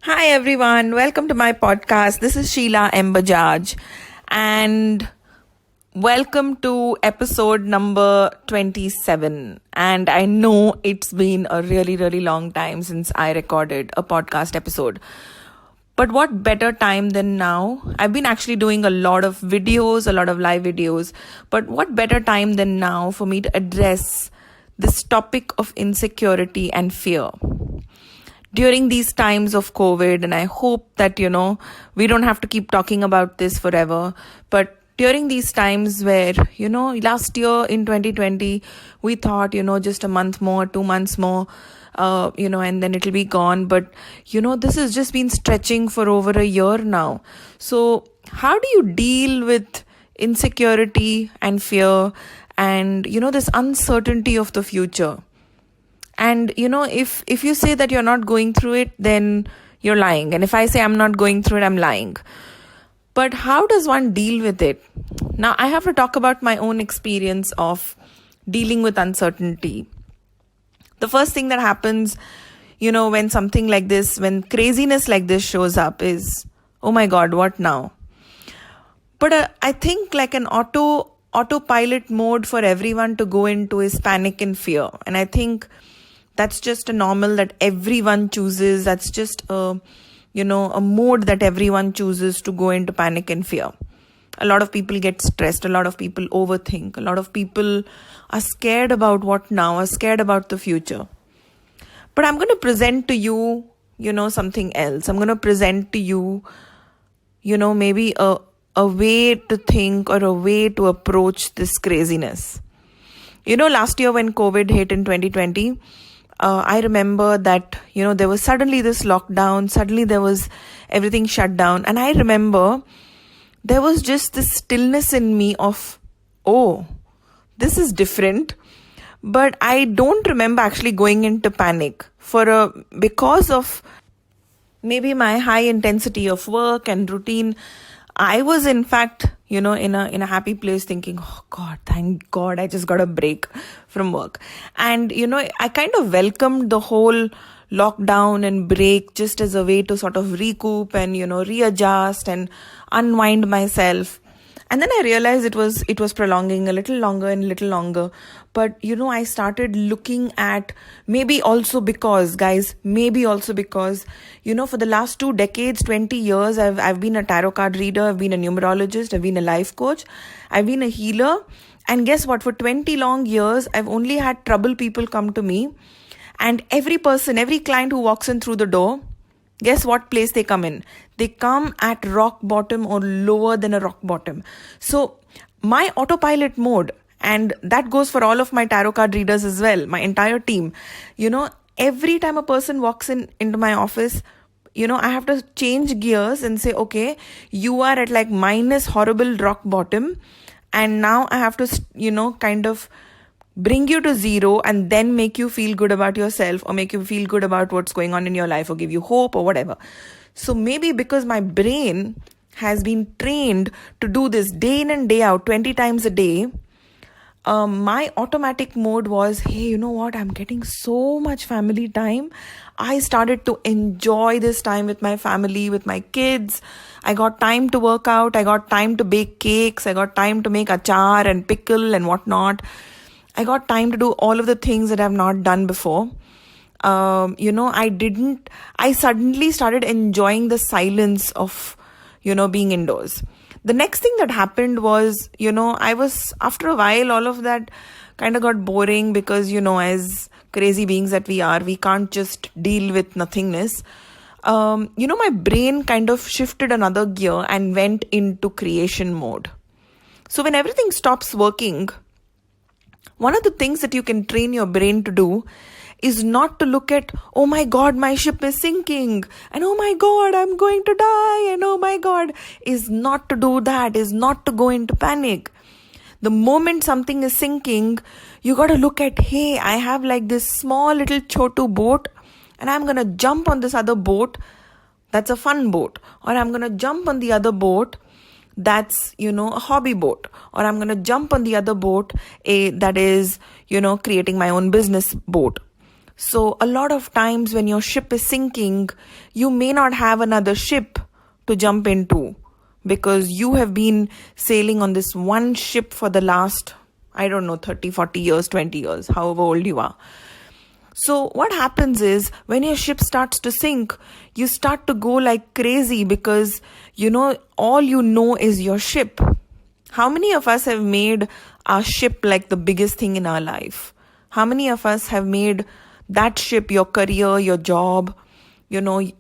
Hi everyone, welcome to my podcast. This is Sheila M. Bajaj and welcome to episode number 27. And I know it's been a really long time since I recorded a podcast episode. But what better time than now? I've been actually doing a lot of videos, a lot of live videos. But what better time than now for me to address this topic of insecurity and fear? During these times of COVID, and I hope that, we don't have to keep talking about this forever. But during these times where, last year in 2020, we thought, just a month more, 2 months more, and then it'll be gone. But, this has just been stretching for over a year now. So how do you deal with insecurity and fear and, this uncertainty of the future? And, if you say that you're not going through it, then you're lying. And if I say I'm not going through it, I'm lying. But how does one deal with it? Now, I have to talk about my own experience of dealing with uncertainty. The first thing that happens, when something like this, when craziness like this shows up is, oh my God, what now? But I think like an autopilot mode for everyone to go into is panic and fear. And I think that's just a normal that everyone chooses. That's just a mode that everyone chooses to go into panic and fear. A lot of people get stressed. A lot of people overthink. A lot of people are scared about what now, are scared about the future. But I'm going to present to you, something else. I'm going to present to you, maybe a way to think or a way to approach this craziness. Last year when COVID hit in 2020, I remember that, there was suddenly this lockdown, suddenly there was everything shut down. And I remember there was just this stillness in me of, oh, this is different. But I don't remember actually going into panic because of maybe my high intensity of work and routine. I was in fact, in a happy place thinking, oh God, thank God, I just got a break from work. And, I kind of welcomed the whole lockdown and break just as a way to sort of recoup and, readjust and unwind myself. And then I realized it was prolonging a little longer. But, I started looking at maybe also because, for the last 2 decades, 20 years, I've been a tarot card reader, I've been a numerologist, I've been a life coach, I've been a healer. And guess what? For 20 long years, I've only had trouble people come to me. And every client who walks in through the door, guess what place they come in? They come at rock bottom or lower than a rock bottom. So my autopilot mode, and that goes for all of my tarot card readers as well, my entire team, every time a person walks into my office, I have to change gears and say, okay, you are at like minus horrible rock bottom. And now I have to, kind of bring you to zero and then make you feel good about yourself or make you feel good about what's going on in your life or give you hope or whatever. So maybe because my brain has been trained to do this day in and day out, 20 times a day, my automatic mode was, hey, you know what? I'm getting so much family time. I started to enjoy this time with my family, with my kids. I got time to work out. I got time to bake cakes. I got time to make achar and pickle and whatnot. I got time to do all of the things that I've not done before. I suddenly started enjoying the silence of, being indoors. The next thing that happened was, after a while, all of that kind of got boring because, as crazy beings that we are, we can't just deal with nothingness. My brain kind of shifted another gear and went into creation mode. So when everything stops working, one of the things that you can train your brain to do is not to look at, oh my God, my ship is sinking, and oh my God, I'm going to die, and oh my God, is not to do that, is not to go into panic. The moment something is sinking, you got to look at, hey, I have like this small little chotu boat, and I'm going to jump on this other boat. That's a fun boat. Or I'm going to jump on the other boat. That's, a hobby boat. Or I'm going to jump on the other boat that is, creating my own business boat. So a lot of times when your ship is sinking, you may not have another ship to jump into because you have been sailing on this one ship for the last, 30, 40 years, 20 years, however old you are. So what happens is when your ship starts to sink, you start to go like crazy because, all you know is your ship. How many of us have made our ship like the biggest thing in our life? How many of us have made that ship your career, your job,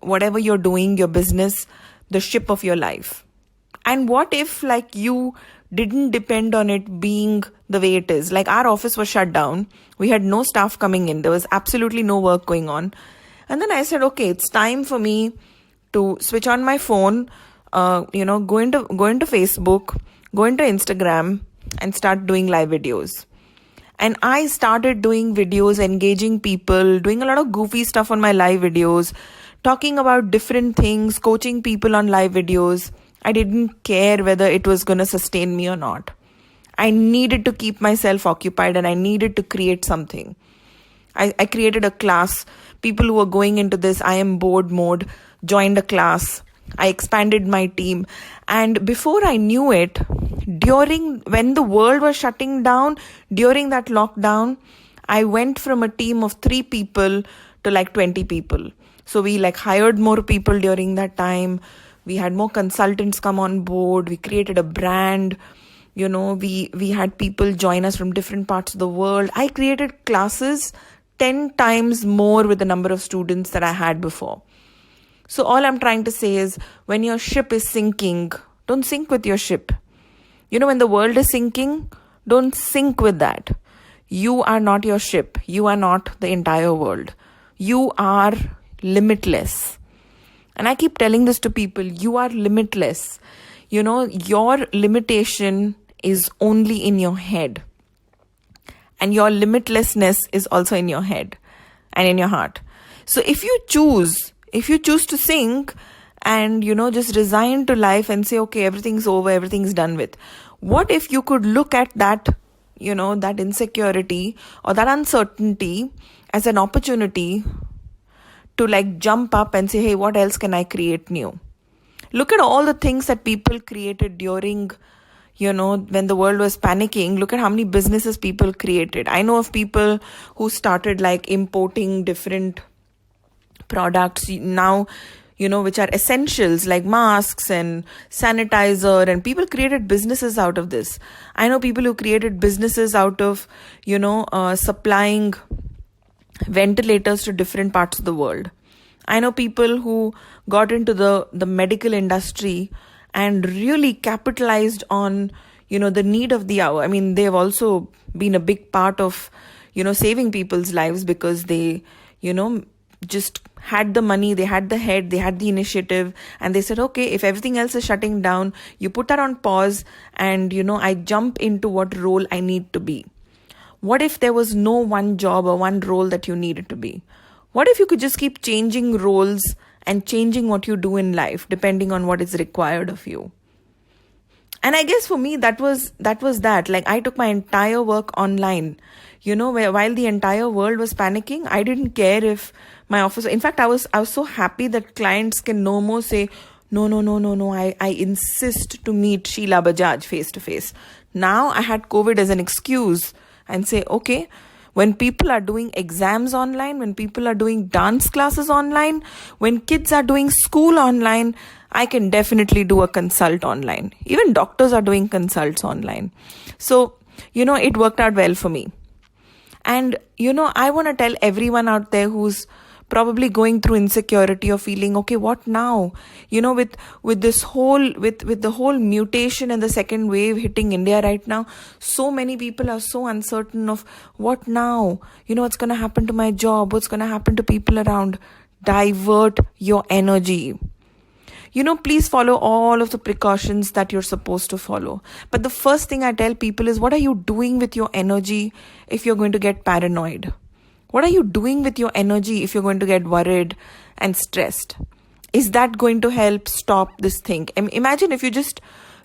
whatever you're doing, your business, the ship of your life? And what if you didn't depend on it being the way it is? Like our office was shut down. We had no staff coming in. There was absolutely no work going on. And then I said, okay, it's time for me to switch on my phone, go into Facebook, go into Instagram and start doing live videos. And I started doing videos, engaging people, doing a lot of goofy stuff on my live videos, talking about different things, coaching people on live videos. I didn't care whether it was going to sustain me or not. I needed to keep myself occupied and I needed to create something. I created a class. People who were going into this I am bored mode joined a class. I expanded my team. And before I knew it, when the world was shutting down, during that lockdown, I went from a team of 3 people to 20 people. So we hired more people during that time. We had more consultants come on board. We created a brand. We had people join us from different parts of the world. I created classes 10 times more with the number of students that I had before. So all I'm trying to say is when your ship is sinking, don't sink with your ship. When the world is sinking, don't sink with that. You are not your ship. You are not the entire world. You are limitless. And I keep telling this to people, you are limitless. Your limitation is only in your head. And your limitlessness is also in your head and in your heart. So if you choose to sink and, just resign to life and say, okay, everything's over, everything's done with. What if you could look at that, that insecurity or that uncertainty as an opportunity to jump up and say, hey, what else can I create new? Look at all the things that people created during, when the world was panicking. Look at how many businesses people created. I know of people who started importing different products now, which are essentials like masks and sanitizer, and people created businesses out of this. I know people who created businesses out of, supplying ventilators to different parts of the world. I know people who got into the medical industry and really capitalized on, the need of the hour. I mean, they've also been a big part of, saving people's lives because they, just had the money, they had the head, they had the initiative, and they said, okay, if everything else is shutting down, you put that on pause and, I jump into what role I need to be. What if there was no one job or one role that you needed to be? What if you could just keep changing roles and changing what you do in life depending on what is required of you? And I guess for me, that was that. I took my entire work online, while the entire world was panicking. I didn't care if my office, in fact, I was so happy that clients can no more say, no, I insist to meet Sheila Bajaj face to face. Now I had COVID as an excuse and say, okay, when people are doing exams online, when people are doing dance classes online, when kids are doing school online, I can definitely do a consult online. Even doctors are doing consults online. So, it worked out well for me. And, I want to tell everyone out there who's probably going through insecurity or feeling, okay, what now? With this whole, with the whole mutation and the second wave hitting India right now, so many people are so uncertain of what now? What's going to happen to my job? What's going to happen to people around? Divert your energy. Please follow all of the precautions that you're supposed to follow. But the first thing I tell people is, what are you doing with your energy if you're going to get paranoid? What are you doing with your energy if you're going to get worried and stressed? Is that going to help stop this thing? Imagine if you just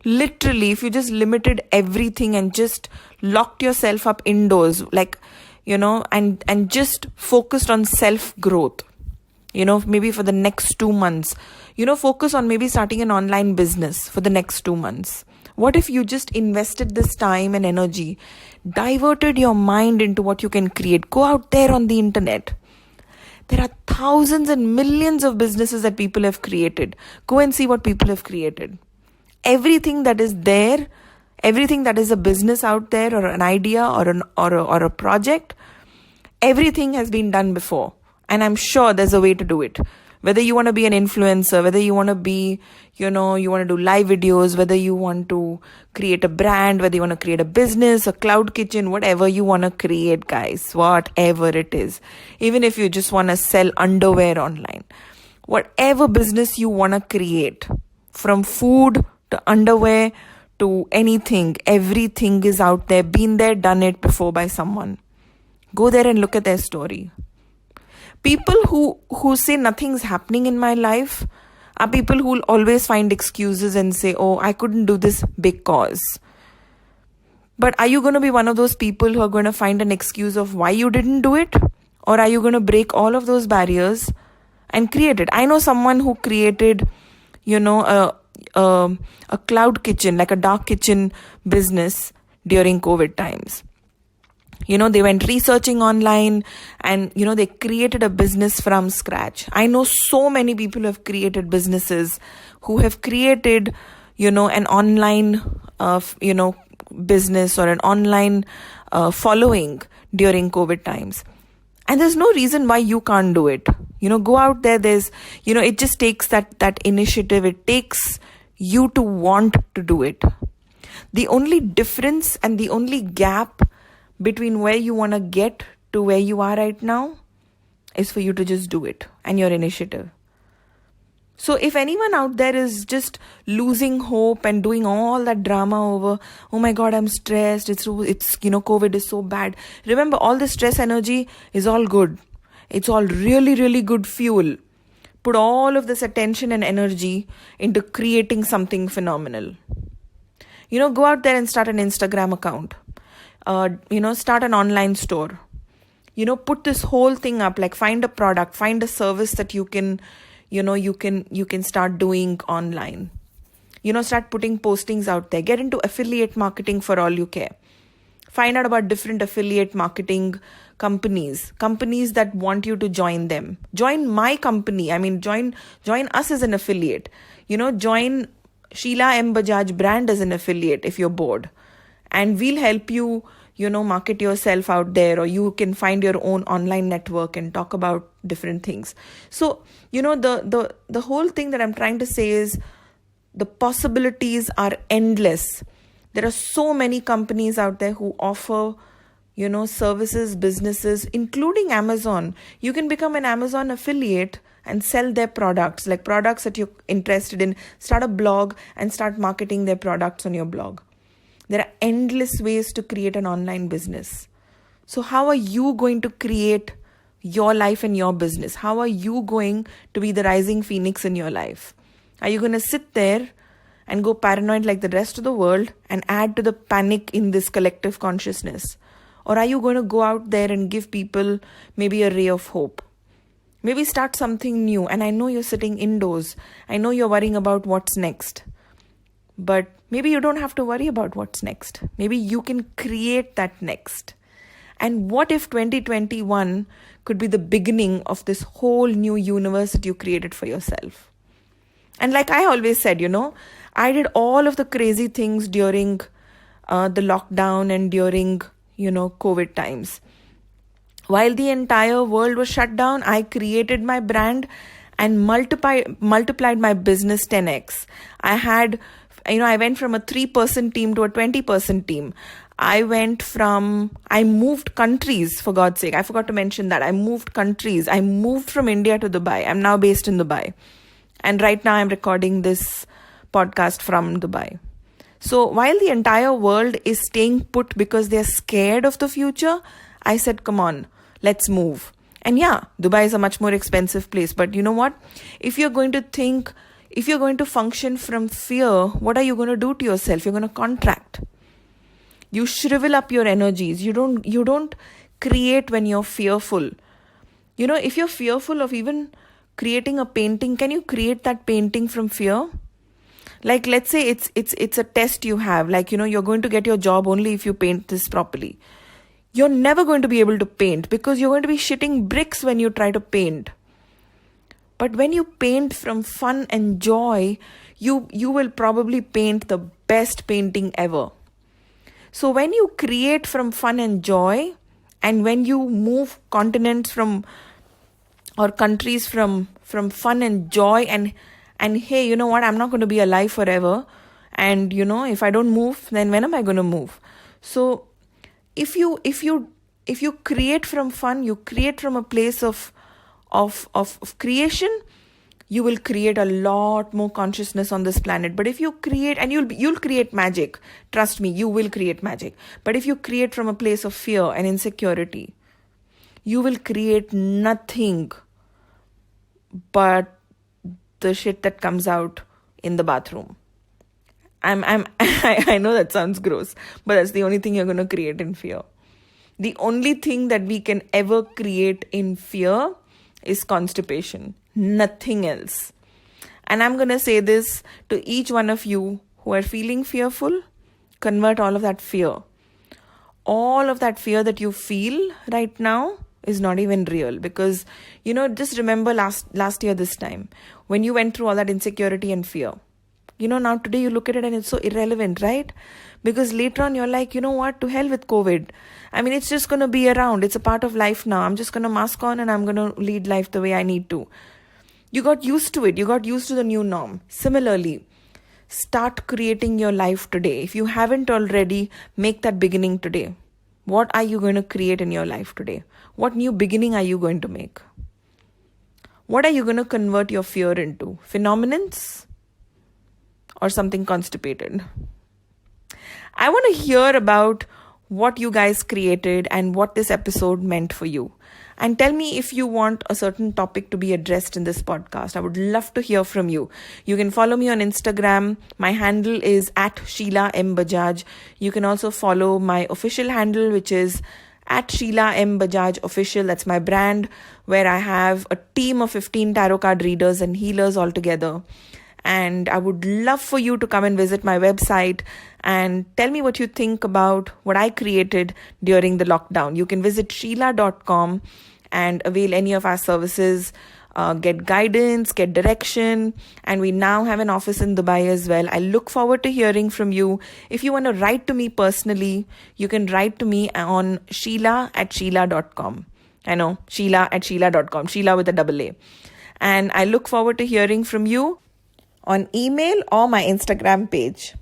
limited everything and just locked yourself up indoors. and just focused on self growth, maybe for the next 2 months, focus on maybe starting an online business for the next 2 months. What if you just invested this time and energy, diverted your mind into what you can create? Go out there on the internet. There are thousands and millions of businesses that people have created. Go and see what people have created. Everything that is there, everything that is a business out there, or an idea, or a project, everything has been done before. And I'm sure there's a way to do it. Whether you want to be an influencer, whether you want to be, you want to do live videos, whether you want to create a brand, whether you want to create a business, a cloud kitchen, whatever you want to create, guys, whatever it is. Even if you just want to sell underwear online, whatever business you want to create, from food to underwear to anything, everything is out there, been there, done it before by someone. Go there and look at their story. People who say nothing's happening in my life are people who will always find excuses and say, oh, I couldn't do this because. But are you going to be one of those people who are going to find an excuse of why you didn't do it? Or are you going to break all of those barriers and create it? I know someone who created, a cloud kitchen, like a dark kitchen business during COVID times. They went researching online and, they created a business from scratch. I know so many people who have created businesses, who have created, an online, business or an online following during COVID times. And there's no reason why you can't do it. Go out there. There's, it just takes that initiative. It takes you to want to do it. The only difference and the only gap between where you want to get to where you are right now is for you to just do it and your initiative. So if anyone out there is just losing hope and doing all that drama over, oh my God, I'm stressed, it's COVID is so bad. Remember, all the stress energy is all good. It's all really, really good fuel. Put all of this attention and energy into creating something phenomenal. Go out there and start an Instagram account. Start an online store. Put this whole thing up, like find a product, find a service that you can start doing online. Start putting postings out there. Get into affiliate marketing for all you care. Find out about different affiliate marketing companies that want you to join them. Join my company. Join us as an affiliate. Join Sheila M. Bajaj brand as an affiliate if you're bored. And we'll help you, market yourself out there, or you can find your own online network and talk about different things. So, the whole thing that I'm trying to say is the possibilities are endless. There are so many companies out there who offer, services, businesses, including Amazon. You can become an Amazon affiliate and sell their products, like products that you're interested in. Start a blog and start marketing their products on your blog. There are endless ways to create an online business. So how are you going to create your life and your business? How are you going to be the rising phoenix in your life? Are you going to sit there and go paranoid like the rest of the world and add to the panic in this collective consciousness? Or are you going to go out there and give people maybe a ray of hope? Maybe start something new. And I know you're sitting indoors. I know you're worrying about what's next. But maybe you don't have to worry about what's next. Maybe you can create that next. And what if 2021 could be the beginning of this whole new universe that you created for yourself? And like I always said, I did all of the crazy things during the lockdown and during, COVID times. While the entire world was shut down, I created my brand and multiplied my business 10x. I went from a 3-person team to a 20-person team. I moved countries, for God's sake. I forgot to mention that. I moved countries. I moved from India to Dubai. I'm now based in Dubai. And right now I'm recording this podcast from Dubai. So while the entire world is staying put because they're scared of the future, I said, come on, let's move. And yeah, Dubai is a much more expensive place. But you know what? If you're going to function from fear, what are you going to do to yourself? You're going to contract. You shrivel up your energies. You don't create when you're fearful. If you're fearful of even creating a painting, can you create that painting from fear? Like, let's say it's a test you have, like, you're going to get your job only if you paint this properly. You're never going to be able to paint because you're going to be shitting bricks when you try to paint. But when you paint from fun and joy, you will probably paint the best painting ever. So when you create from fun and joy, and when you move continents or countries from fun and joy, and hey, you know what, I'm not going to be alive forever, and if I don't move, then when am I going to move? So if you create from fun, you create from a place of creation, you will create a lot more consciousness on this planet. But if you create, and you'll create magic, trust me, you will create magic. But if you create from a place of fear and insecurity, you will create nothing but the shit that comes out in the bathroom. I know that sounds gross, but that's the only thing you're going to create in fear. The only thing that we can ever create in fear is constipation, nothing else. And I'm going to say this to each one of you who are feeling fearful: convert all of that fear. All of that fear that you feel right now is not even real, because just remember last year this time when you went through all that insecurity and fear. Now today you look at it and it's so irrelevant, right? Because later on you're like, what, to hell with COVID. I mean, it's just going to be around. It's a part of life now. I'm just going to mask on and I'm going to lead life the way I need to. You got used to it. You got used to the new norm. Similarly, start creating your life today. If you haven't already, make that beginning today. What are you going to create in your life today? What new beginning are you going to make? What are you going to convert your fear into? Phenomenons? Or something constipated? I want to hear about what you guys created and what this episode meant for you. And tell me if you want a certain topic to be addressed in this podcast. I would love to hear from you. You can follow me on Instagram. My handle is @SheilaMBajaj. You can also follow my official handle, which is @SheilaMBajajOfficial. That's my brand, where I have a team of 15 tarot card readers and healers all together. And I would love for you to come and visit my website and tell me what you think about what I created during the lockdown. You can visit sheila.com and avail any of our services, get guidance, get direction. And we now have an office in Dubai as well. I look forward to hearing from you. If you want to write to me personally, you can write to me on sheila@sheila.com. I know, sheila@sheila.com, Sheila with a double A. And I look forward to hearing from you on email or my Instagram page.